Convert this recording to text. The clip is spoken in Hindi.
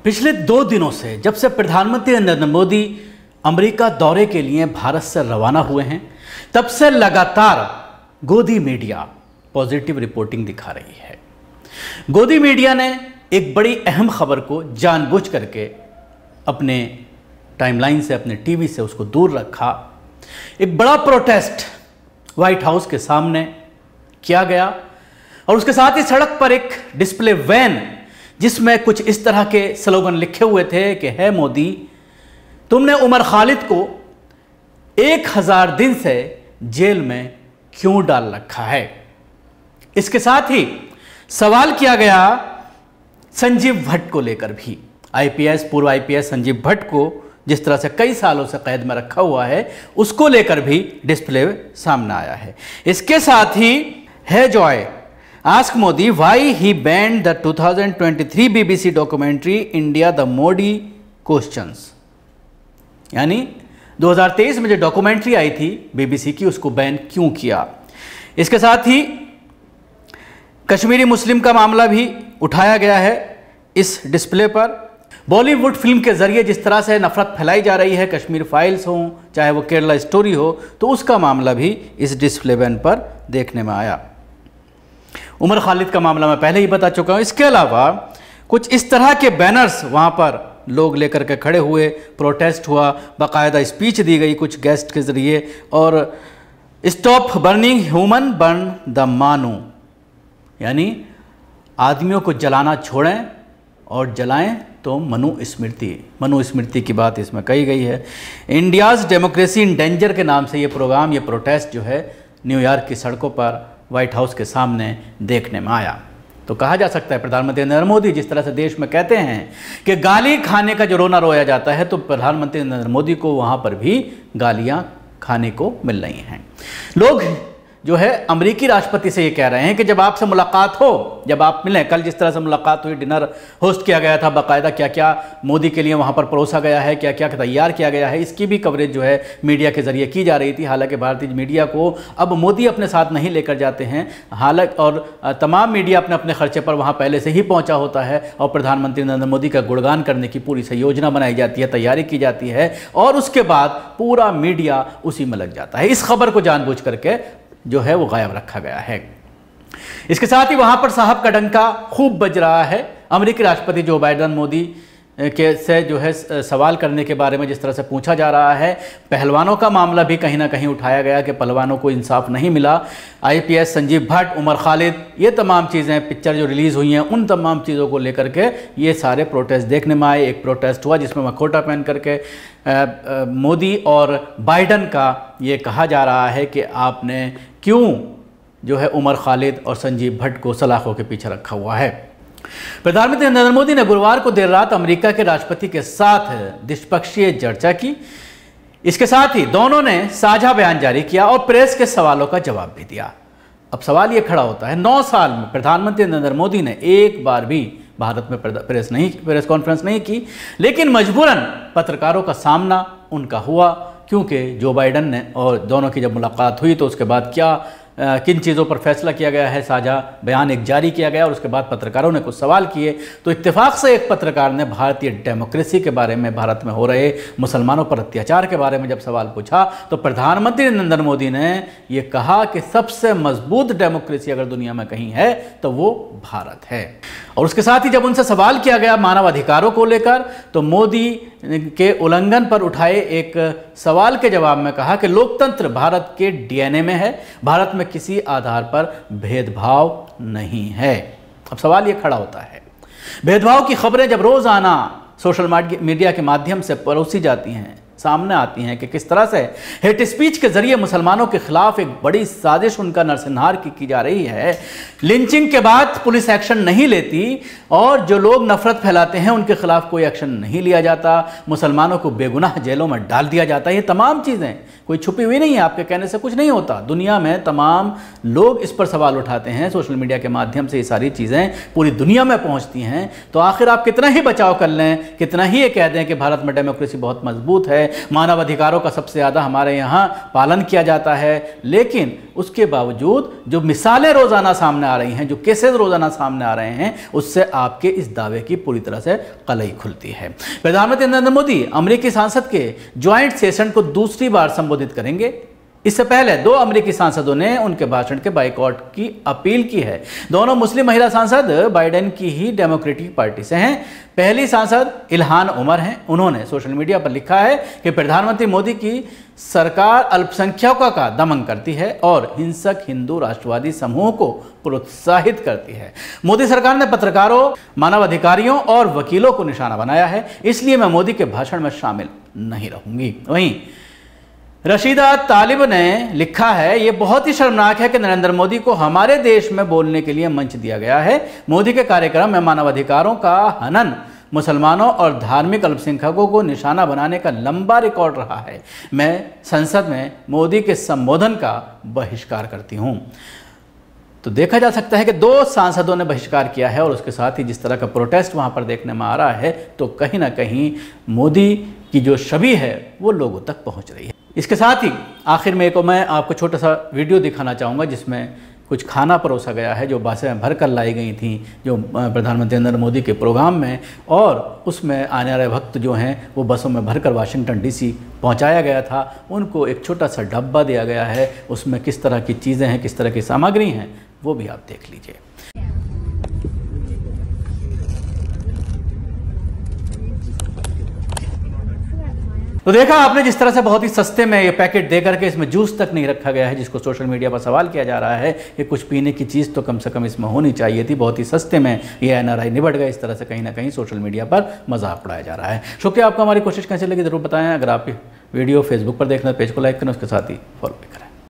पिछले 2 दिनों से जब से प्रधानमंत्री नरेंद्र मोदी अमेरिका दौरे के लिए भारत से रवाना हुए हैं, तब से लगातार गोदी मीडिया पॉजिटिव रिपोर्टिंग दिखा रही है। गोदी मीडिया ने एक बड़ी अहम खबर को जानबूझ करके अपने टाइमलाइन से, अपने टीवी से उसको दूर रखा। एक बड़ा प्रोटेस्ट व्हाइट हाउस के सामने किया गया और उसके साथ ही सड़क पर एक डिस्प्ले वैन जिसमें कुछ इस तरह के स्लोगन लिखे हुए थे कि है मोदी, तुमने उमर खालिद को 1000 दिन से जेल में क्यों डाल रखा है। इसके साथ ही सवाल किया गया संजीव भट्ट को लेकर भी। आईपीएस, पूर्व आईपीएस संजीव भट्ट को जिस तरह से कई सालों से कैद में रखा हुआ है, उसको लेकर भी डिस्प्ले सामने आया है। इसके साथ ही है Joy ask Modi why he band the 2023 BBC documentary India the Modi questions, यानी 2023 में जो डॉक्यूमेंट्री आई थी बीबीसी की, उसको बैन क्यों किया। इसके साथ ही कश्मीरी मुस्लिम का मामला भी उठाया गया है इस डिस्प्ले पर। बॉलीवुड फिल्म के जरिए जिस तरह से नफरत फैलाई जा रही है, कश्मीर फाइल्स हो चाहे वो केरला स्टोरी हो, तो उसका मामला भी इस डिस्प्ले बैन पर देखने में आया। उमर खालिद का मामला मैं पहले ही बता चुका हूं। इसके अलावा कुछ इस तरह के बैनर्स वहां पर लोग लेकर के खड़े हुए, प्रोटेस्ट हुआ, बाकायदा स्पीच दी गई कुछ गेस्ट के जरिए, और stop burning human burn the मानू, यानी आदमियों को जलाना छोड़ें और जलाएं तो मनु स्मृति की बात इसमें कही गई है। इंडियाज़ डेमोक्रेसी इन डेंजर के नाम से ये प्रोग्राम, ये प्रोटेस्ट जो है न्यूयॉर्क की सड़कों पर व्हाइट हाउस के सामने देखने में आया। तो कहा जा सकता है प्रधानमंत्री नरेंद्र मोदी जिस तरह से देश में कहते हैं कि गाली खाने का जो रोना रोया जाता है, तो प्रधानमंत्री नरेंद्र मोदी को वहाँ पर भी गालियाँ खाने को मिल रही हैं। लोग जो है अमेरिकी राष्ट्रपति से ये कह रहे हैं कि जब आपसे मुलाकात हो, जब आप मिलें, कल जिस तरह से मुलाकात हुई, डिनर होस्ट किया गया था, बाकायदा क्या क्या मोदी के लिए वहाँ पर परोसा गया है, क्या क्या तैयार किया गया है, इसकी भी कवरेज जो है मीडिया के जरिए की जा रही थी। हालांकि भारतीय मीडिया को अब मोदी अपने साथ नहीं लेकर जाते हैं, हालांकि और तमाम मीडिया अपने अपने खर्चे पर वहाँ पहले से ही पहुँचा होता है और प्रधानमंत्री नरेंद्र मोदी का गुणगान करने की पूरी से योजना बनाई जाती है, तैयारी की जाती है और उसके बाद पूरा मीडिया उसी में लग जाता है। इस खबर को जानबूझ करके जो है वो गायब रखा गया है। इसके साथ ही वहां पर साहब का डंका खूब बज रहा है। अमेरिकी राष्ट्रपति जो बाइडेन मोदी के से जो है सवाल करने के बारे में जिस तरह से पूछा जा रहा है, पहलवानों का मामला भी कहीं ना कहीं उठाया गया कि पहलवानों को इंसाफ नहीं मिला। आईपीएस संजीव भट्ट, उमर खालिद, ये तमाम चीज़ें, पिक्चर जो रिलीज़ हुई हैं, उन तमाम चीज़ों को लेकर के ये सारे प्रोटेस्ट देखने में आए। एक प्रोटेस्ट हुआ जिसमें मखोटा पहन करके मोदी और बाइडेन का ये कहा जा रहा है कि आपने क्यों जो है उमर खालिद और संजीव भट्ट को सलाखों के पीछे रखा हुआ है। प्रधानमंत्री नरेंद्र मोदी ने गुरुवार को देर रात अमेरिका के राष्ट्रपति के साथ द्विपक्षीय चर्चा की। इसके साथ ही दोनों ने साझा बयान जारी किया और प्रेस के सवालों का जवाब भी दिया। अब सवाल ये खड़ा होता है, 9 साल में प्रधानमंत्री नरेंद्र मोदी ने एक बार भी भारत में प्रेस कॉन्फ्रेंस नहीं की, लेकिन मजबूरन पत्रकारों का सामना उनका हुआ, क्योंकि जो बाइडेन ने और दोनों की जब मुलाकात हुई तो उसके बाद किन चीज़ों पर फैसला किया गया है, साझा बयान एक जारी किया गया और उसके बाद पत्रकारों ने कुछ सवाल किए। तो इत्तेफाक से एक पत्रकार ने भारतीय डेमोक्रेसी के बारे में, भारत में हो रहे मुसलमानों पर अत्याचार के बारे में जब सवाल पूछा, तो प्रधानमंत्री नरेंद्र मोदी ने ये कहा कि सबसे मजबूत डेमोक्रेसी अगर दुनिया में कहीं है तो वो भारत है। और उसके साथ ही जब उनसे सवाल किया गया मानव अधिकारों को लेकर, तो मोदी के उल्लंघन पर उठाए एक सवाल के जवाब में कहा कि लोकतंत्र भारत के डीएनए में है, भारत में किसी आधार पर भेदभाव नहीं है। अब सवाल ये खड़ा होता है, भेदभाव की खबरें जब रोजाना सोशल मीडिया के माध्यम से परोसी जाती हैं, सामने आती हैं कि किस तरह से हेट स्पीच के जरिए मुसलमानों के खिलाफ एक बड़ी साजिश उनका नरसंहार की जा रही है, लिंचिंग के बाद पुलिस एक्शन नहीं लेती और जो लोग नफरत फैलाते हैं उनके खिलाफ कोई एक्शन नहीं लिया जाता, मुसलमानों को बेगुनाह जेलों में डाल दिया जाता है। ये तमाम चीज़ें कोई छुपी हुई नहीं है, आपके कहने से कुछ नहीं होता। दुनिया में तमाम लोग इस पर सवाल उठाते हैं, सोशल मीडिया के माध्यम से ये सारी चीज़ें पूरी दुनिया में पहुंचती हैं। तो आखिर आप कितना ही बचाव कर लें, कितना ही ये कह दें कि भारत में डेमोक्रेसी बहुत मजबूत है, मानव अधिकारों का सबसे ज़्यादा हमारे यहाँ पालन किया जाता है, लेकिन उसके बावजूद जो मिसालें रोज़ाना सामने आ रही हैं, जो केसेस रोज़ाना सामने आ रहे हैं, उससे आपके इस दावे की पूरी तरह से कलई खुलती है। प्रधानमंत्री नरेंद्र मोदी अमेरिकी सांसद के ज्वाइंट सेशन को दूसरी बार संबोधित करेंगे। इससे पहले 2 अमेरिकी सांसदों ने उनके भाषण के बाइकआउट की अपील की है। दोनों मुस्लिम महिला सांसद बाइडेन की ही डेमोक्रेटिक पार्टी से हैं। पहली सांसद इल्हान उमर हैं। उन्होंने सोशल मीडिया पर लिखा है कि प्रधानमंत्री मोदी की सरकार अल्पसंख्यकों का दमन करती है और हिंसक हिंदू राष्ट्रवादी समूहों को प्रोत्साहित करती है। मोदी सरकार ने पत्रकारों, मानवाधिकारियों और वकीलों को निशाना बनाया है, इसलिए मैं मोदी के भाषण में शामिल नहीं रहूंगी। वहीं रशीदा तालिब ने लिखा है, ये बहुत ही शर्मनाक है कि नरेंद्र मोदी को हमारे देश में बोलने के लिए मंच दिया गया है। मोदी के कार्यक्रम में मानवाधिकारों का हनन, मुसलमानों और धार्मिक अल्पसंख्यकों को निशाना बनाने का लंबा रिकॉर्ड रहा है। मैं संसद में मोदी के संबोधन का बहिष्कार करती हूँ। तो देखा जा सकता है कि 2 सांसदों ने बहिष्कार किया है, और उसके साथ ही जिस तरह का प्रोटेस्ट वहाँ पर देखने में आ रहा है, तो कहीं ना कहीं मोदी की जो छवि है वो लोगों तक पहुँच रही है। इसके साथ ही आखिर में मैं आपको छोटा सा वीडियो दिखाना चाहूँगा जिसमें कुछ खाना परोसा गया है, जो बसें भर कर लाई गई थी जो प्रधानमंत्री नरेंद्र मोदी के प्रोग्राम में, और उसमें आने वाले भक्त जो हैं वो बसों में भरकर वाशिंगटन डीसी पहुंचाया गया था। उनको एक छोटा सा डब्बा दिया गया है, उसमें किस तरह की चीज़ें हैं, किस तरह की सामग्री हैं, वो भी आप देख लीजिए। तो देखा आपने जिस तरह से बहुत ही सस्ते में ये पैकेट दे करके इसमें जूस तक नहीं रखा गया है, जिसको सोशल मीडिया पर सवाल किया जा रहा है कि कुछ पीने की चीज़ तो कम से कम इसमें होनी चाहिए थी। बहुत ही सस्ते में ये एनआरआई निबट गए। इस तरह से कहीं ना कहीं सोशल मीडिया पर मजाक उड़ाया जा रहा है। शुक्रिया, आपको हमारी कोशिश कैसे लगी ज़रूर बताएं। अगर आप वीडियो फेसबुक पर देखना, पेज को लाइक करें, उसके साथ ही फॉलो करें।